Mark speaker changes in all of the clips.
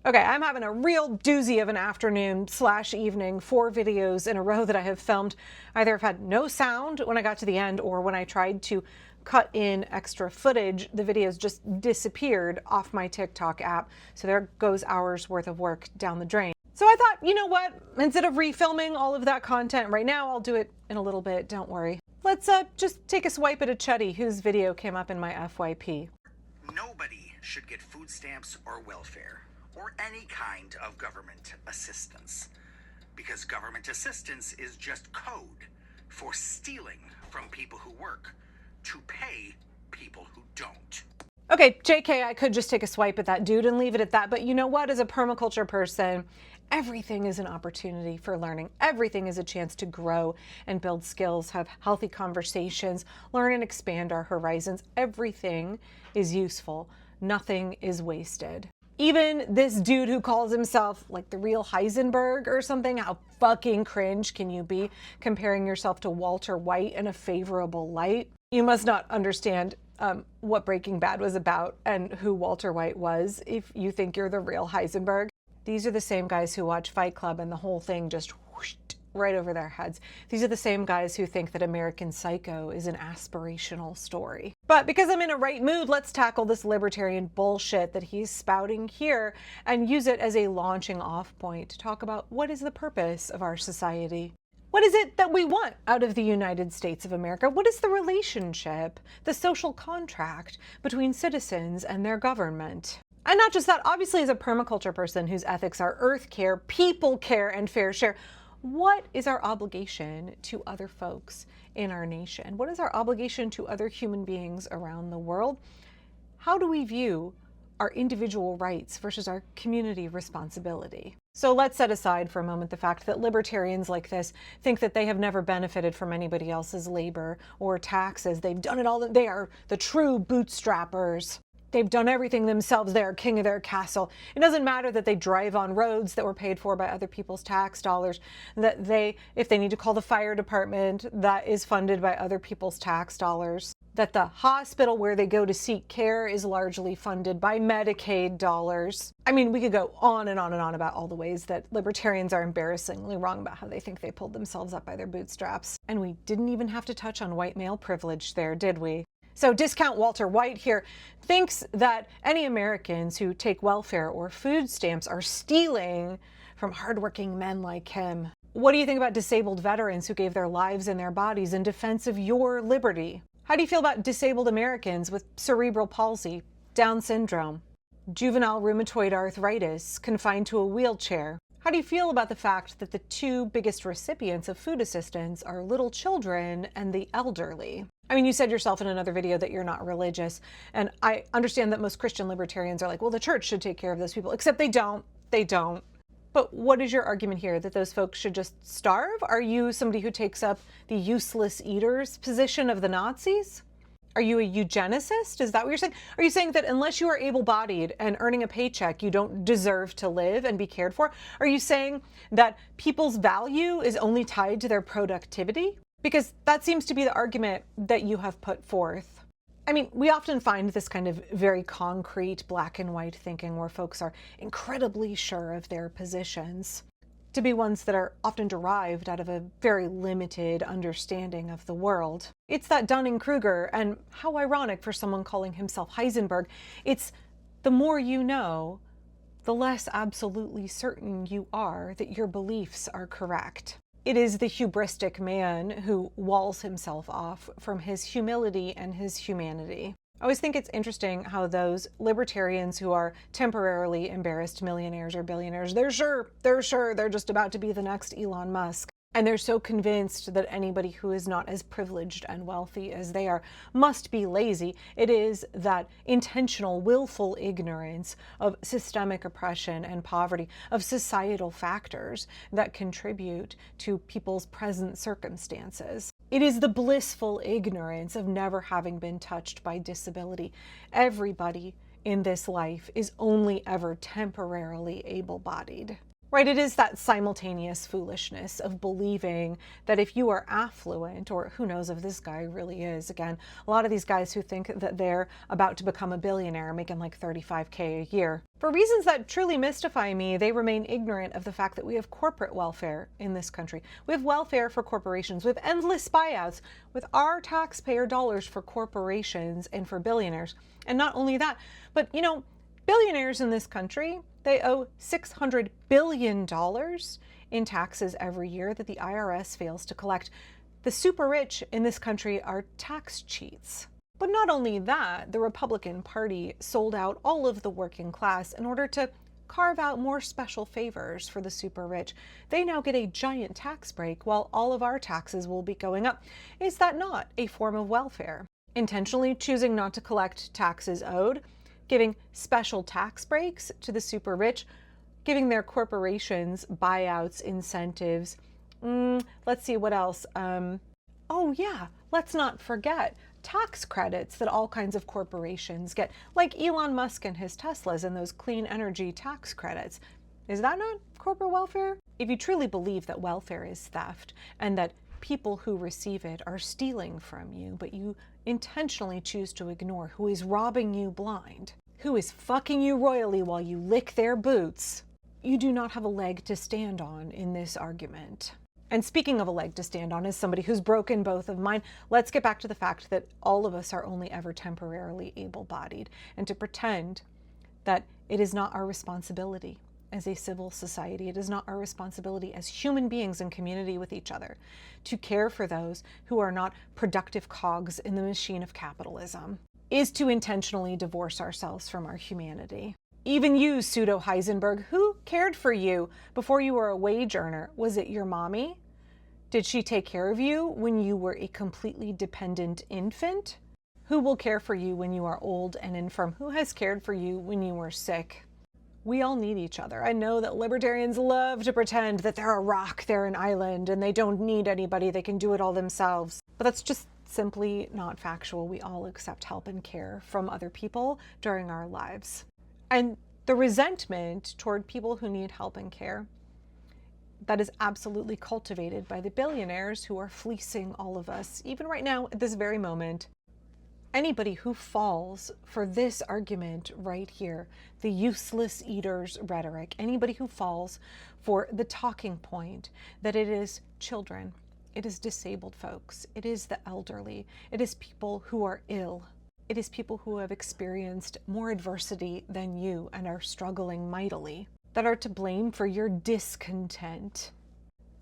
Speaker 1: Okay, I'm having a real doozy of an afternoon / evening, 4 videos in a row that I have filmed. Either have had no sound when I got to the end, or when I tried to cut in extra footage, the videos just disappeared off my TikTok app. So there goes hours worth of work down the drain. So I thought, you know what? Instead of refilming all of that content right now, I'll do it in a little bit, don't worry. Let's just take a swipe at a chuddy whose video came up in my FYP.
Speaker 2: Nobody should get food stamps or welfare or any kind of government assistance, because government assistance is just code for stealing from people who work to pay people who don't.
Speaker 1: Okay, JK, I could just take a swipe at that dude and leave it at that, but you know what? As a permaculture person, everything is an opportunity for learning. Everything is a chance to grow and build skills, have healthy conversations, learn and expand our horizons. Everything is useful. Nothing is wasted. Even this dude who calls himself like the real Heisenberg or something, how fucking cringe can you be comparing yourself to Walter White in a favorable light? You must not understand what Breaking Bad was about and who Walter White was if you think you're the real Heisenberg. These are the same guys who watch Fight Club and the whole thing just whooshed right over their heads. These are the same guys who think that American Psycho is an aspirational story. But because I'm in a right mood, let's tackle this libertarian bullshit that he's spouting here and use it as a launching off point to talk about what is the purpose of our society. What is it that we want out of the United States of America? What is the relationship, the social contract between citizens and their government? And not just that, obviously as a permaculture person whose ethics are earth care, people care, and fair share, what is our obligation to other folks in our nation? What is our obligation to other human beings around the world? How do we view our individual rights versus our community responsibility? So let's set aside for a moment the fact that libertarians like this think that they have never benefited from anybody else's labor or taxes. They've done it all. They are the true bootstrappers. They've done everything themselves. They are king of their castle. It doesn't matter that they drive on roads that were paid for by other people's tax dollars, that if they need to call the fire department, that is funded by other people's tax dollars, that the hospital where they go to seek care is largely funded by Medicaid dollars. I mean, we could go on and on and on about all the ways that libertarians are embarrassingly wrong about how they think they pulled themselves up by their bootstraps. And we didn't even have to touch on white male privilege there, did we? So discount Walter White here thinks that any Americans who take welfare or food stamps are stealing from hardworking men like him. What do you think about disabled veterans who gave their lives and their bodies in defense of your liberty? How do you feel about disabled Americans with cerebral palsy, Down syndrome, juvenile rheumatoid arthritis, confined to a wheelchair? How do you feel about the fact that the two biggest recipients of food assistance are little children and the elderly? I mean, you said yourself in another video that you're not religious, and I understand that most Christian libertarians are like, well, the church should take care of those people, except they don't. They don't. But what is your argument here? That those folks should just starve? Are you somebody who takes up the useless eaters position of the Nazis? Are you a eugenicist? Is that what you're saying? Are you saying that unless you are able-bodied and earning a paycheck, you don't deserve to live and be cared for? Are you saying that people's value is only tied to their productivity? Because that seems to be the argument that you have put forth. I mean, we often find this kind of very concrete black and white thinking where folks are incredibly sure of their positions to be ones that are often derived out of a very limited understanding of the world. It's that Dunning-Kruger, and how ironic for someone calling himself Heisenberg. It's the more you know, the less absolutely certain you are that your beliefs are correct. It is the hubristic man who walls himself off from his humility and his humanity. I always think it's interesting how those libertarians who are temporarily embarrassed millionaires or billionaires, they're sure they're just about to be the next Elon Musk. And they're so convinced that anybody who is not as privileged and wealthy as they are must be lazy. It is that intentional, willful ignorance of systemic oppression and poverty, of societal factors that contribute to people's present circumstances. It is the blissful ignorance of never having been touched by disability. Everybody in this life is only ever temporarily able-bodied. Right, it is that simultaneous foolishness of believing that if you are affluent, or who knows if this guy really is, again, a lot of these guys who think that they're about to become a billionaire making like 35K a year. For reasons that truly mystify me, they remain ignorant of the fact that we have corporate welfare in this country. We have welfare for corporations. We have endless buyouts with our taxpayer dollars for corporations and for billionaires. And not only that, but billionaires in this country, they owe $600 billion in taxes every year that the IRS fails to collect. The super rich in this country are tax cheats. But not only that, the Republican Party sold out all of the working class in order to carve out more special favors for the super rich. They now get a giant tax break while all of our taxes will be going up. Is that not a form of welfare? Intentionally choosing not to collect taxes owed, giving special tax breaks to the super rich, giving their corporations buyouts, incentives. Let's see what else. Oh yeah, let's not forget tax credits that all kinds of corporations get, like Elon Musk and his Teslas and those clean energy tax credits. Is that not corporate welfare? If you truly believe that welfare is theft and that people who receive it are stealing from you, but you intentionally choose to ignore who is robbing you blind, who is fucking you royally while you lick their boots, you do not have a leg to stand on in this argument. And speaking of a leg to stand on, as somebody who's broken both of mine, let's get back to the fact that all of us are only ever temporarily able-bodied, and to pretend that it is not our responsibility as a civil society, it is not our responsibility as human beings in community with each other to care for those who are not productive cogs in the machine of capitalism, is to intentionally divorce ourselves from our humanity. Even you, pseudo Heisenberg, who cared for you before you were a wage earner? Was it your mommy? Did she take care of you when you were a completely dependent infant? Who will care for you when you are old and infirm? Who has cared for you when you were sick? We all need each other. I know that libertarians love to pretend that they're a rock, they're an island, and they don't need anybody, they can do it all themselves. But that's just simply not factual. We all accept help and care from other people during our lives. And the resentment toward people who need help and care, that is absolutely cultivated by the billionaires who are fleecing all of us, even right now, at this very moment. Anybody who falls for this argument right here, the useless eaters rhetoric, anybody who falls for the talking point that it is children, it is disabled folks, it is the elderly, it is people who are ill, it is people who have experienced more adversity than you and are struggling mightily, that are to blame for your discontent.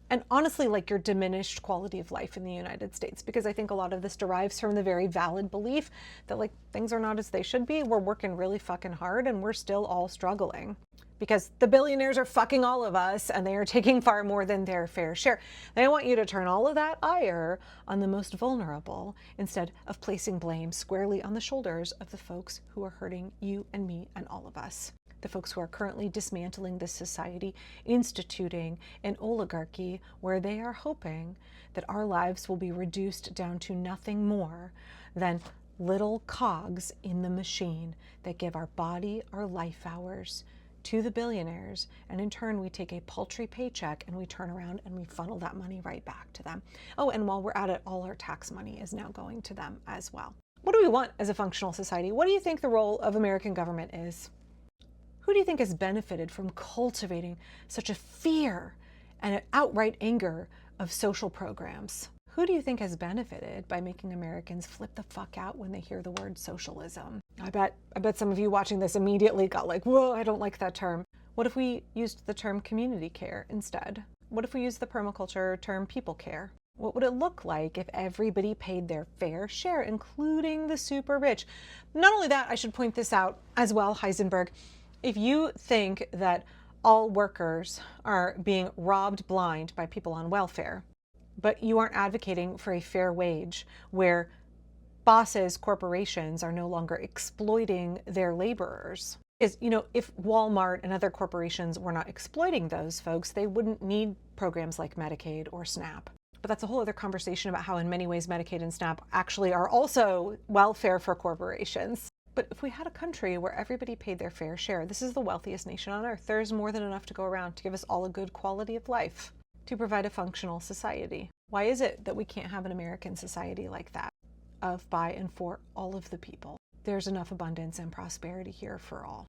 Speaker 1: And honestly, like your diminished quality of life in the United States, because I think a lot of this derives from the very valid belief that like things are not as they should be. We're working really fucking hard and we're still all struggling because the billionaires are fucking all of us and they are taking far more than their fair share. They want you to turn all of that ire on the most vulnerable instead of placing blame squarely on the shoulders of the folks who are hurting you and me and all of us. The folks who are currently dismantling this society, instituting an oligarchy where they are hoping that our lives will be reduced down to nothing more than little cogs in the machine that give our body, our life hours to the billionaires, and in turn we take a paltry paycheck and we turn around and we funnel that money right back to them. Oh, and while we're at it, all our tax money is now going to them as well. What do we want as a functional society? What do you think the role of American government is? Who do you think has benefited from cultivating such a fear and an outright anger of social programs? Who do you think has benefited by making Americans flip the fuck out when they hear the word socialism? I bet some of you watching this immediately got like, whoa, I don't like that term. What if we used the term community care instead? What if we used the permaculture term people care? What would it look like if everybody paid their fair share, including the super rich? Not only that, I should point this out as well, Heisenberg. If you think that all workers are being robbed blind by people on welfare, but you aren't advocating for a fair wage where bosses, corporations are no longer exploiting their laborers, is, if Walmart and other corporations were not exploiting those folks, they wouldn't need programs like Medicaid or SNAP. But that's a whole other conversation about how in many ways Medicaid and SNAP actually are also welfare for corporations. But if we had a country where everybody paid their fair share, this is the wealthiest nation on earth. There's more than enough to go around to give us all a good quality of life, to provide a functional society. Why is it that we can't have an American society like that, of, by, and for all of the people? There's enough abundance and prosperity here for all.